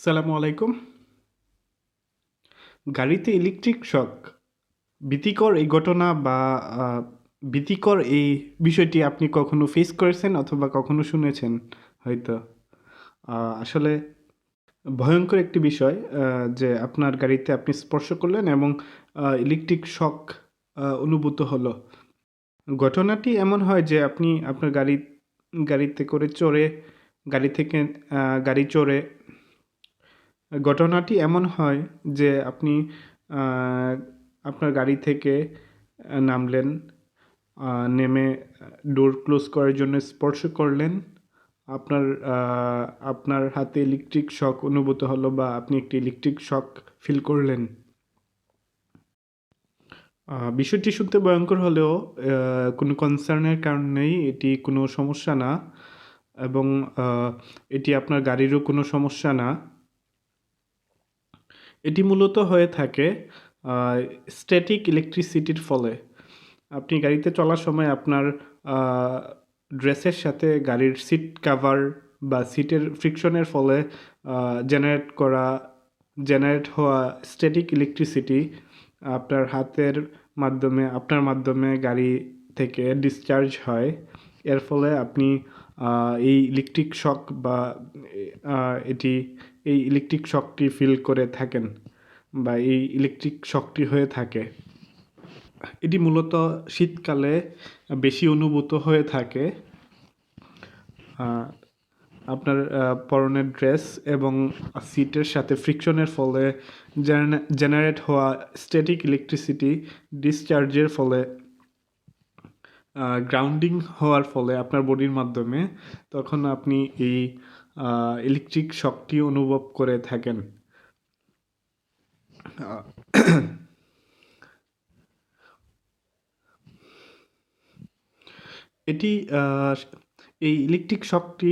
আসসালামু আলাইকুম। গাড়িতে ইলেকট্রিক শক ভীতিকর এই ঘটনা বা ভীতিকর এই বিষয়টি আপনি কখনো ফেস করেছেন অথবা কখনো শুনেছেন হয়তো। আসলে ভয়ংকর একটি বিষয় যে আপনার গাড়িতে আপনি স্পর্শ করলেন এবং ইলেকট্রিক শক অনুভূত হলো। ঘটনাটি এমন হয় যে আপনি আপনার গাড়িতে করে চড়ে গাড়ি থেকে গাড়ি চড়ে ঘটনাটি এমন হয় যে আপনি আহ, আপনার গাড়ি থেকে নামলেন, নেমে ডোর ক্লোজ করার জন্য স্পর্শ করলেন, আপনার আপনার হাতে ইলেকট্রিক শক অনুভূত হলো বা আপনি একটি ইলেকট্রিক শক ফিল করলেন। বিষয়টি শুনতে ভয়ঙ্কর হলেও কোনো কনসার্নের কারণেই এটি কোনো সমস্যা না এবং এটি আপনার গাড়িরও কোনো সমস্যা না। এটি মূলত হয়ে থাকে স্ট্যাটিক ইলেকট্রিসিটির ফলে। আপনি গাড়িতে চলার সময় আপনার ড্রেসের সাথে গাড়ির সিট কাভার বা সিটের ফ্রিকশনের ফলে জেনারেট হওয়া স্ট্যাটিক ইলেকট্রিসিটি আপনার আপনার মাধ্যমে গাড়ি থেকে ডিসচার্জ হয়। এর ফলে আপনি এই ইলেকট্রিক শক বা এটি এই ইলেকট্রিক শকটি ফিল করে থাকেন বা এই ইলেকট্রিক শকটি হয়ে থাকে। এটি মূলত শীতকালে বেশি অনুভূত হয়ে থাকে। আপনার পরনের ড্রেস এবং সিটের সাথে ফ্রিকশনের ফলে জেনারেট হওয়া স্ট্যাটিক ইলেকট্রিসিটি ডিসচার্জের ফলে গ্রাউন্ডিং হওয়ার ফলে আপনার বডির মাধ্যমে তখন আপনি এই ইলেকট্রিক শকটি অনুভব করে থাকেন। এটি এই ইলেকট্রিক শকটি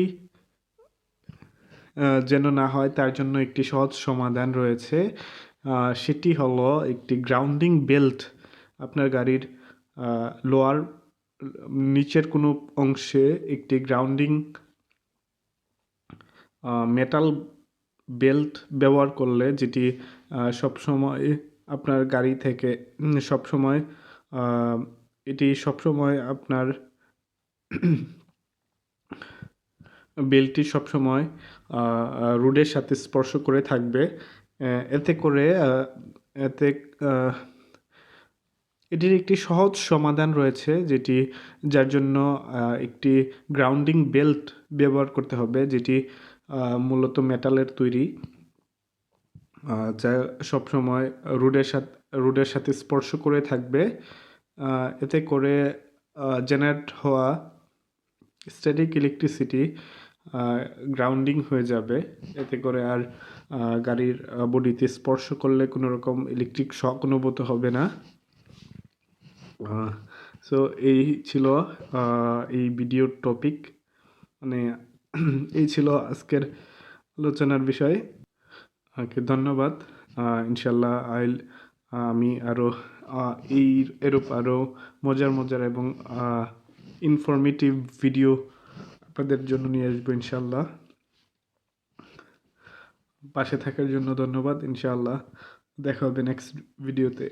যেন না হয় তার জন্য একটি সহজ সমাধান রয়েছে। সেটি হলো একটি গ্রাউন্ডিং বেল্ট আপনার গাড়ির লোয়ার নিচের কোনো অংশে একটি গ্রাউন্ডিং মেটাল বেল্ট ব্যবহার করলে, যেটি সবসময় আপনার গাড়ি থেকে সবসময় এটি সবসময় আপনার বেল্টটি সবসময় রোডের সাথে স্পর্শ করে থাকবে। এতে করে এতে এটির একটি সহজ সমাধান রয়েছে যার জন্য একটি গ্রাউন্ডিং বেল্ট ব্যবহার করতে হবে, যেটি মূলত মেটালের তৈরি, যা সবসময় রোডের সাথে স্পর্শ করে থাকবে। এতে করে জেনারেট হওয়া স্ট্যাটিক ইলেকট্রিসিটি গ্রাউন্ডিং হয়ে যাবে। এতে করে আর গাড়ির বডিতে স্পর্শ করলে কোনো রকম ইলেকট্রিক শক অনুভূত হবে না। সো এই ছিল এই ভিডিওর টপিক, মানে এই ছিল আজকের আলোচনার বিষয়। ধন্যবাদ। ইনশাল্লাহ আমি আরও এরূপ আরও মজার এবং ইনফরমেটিভ ভিডিও আপনাদের জন্য নিয়ে আসবো ইনশাল্লাহ। পাশে থাকার জন্য ধন্যবাদ। ইনশাআল্লাহ দেখা হবে নেক্সট ভিডিওতে।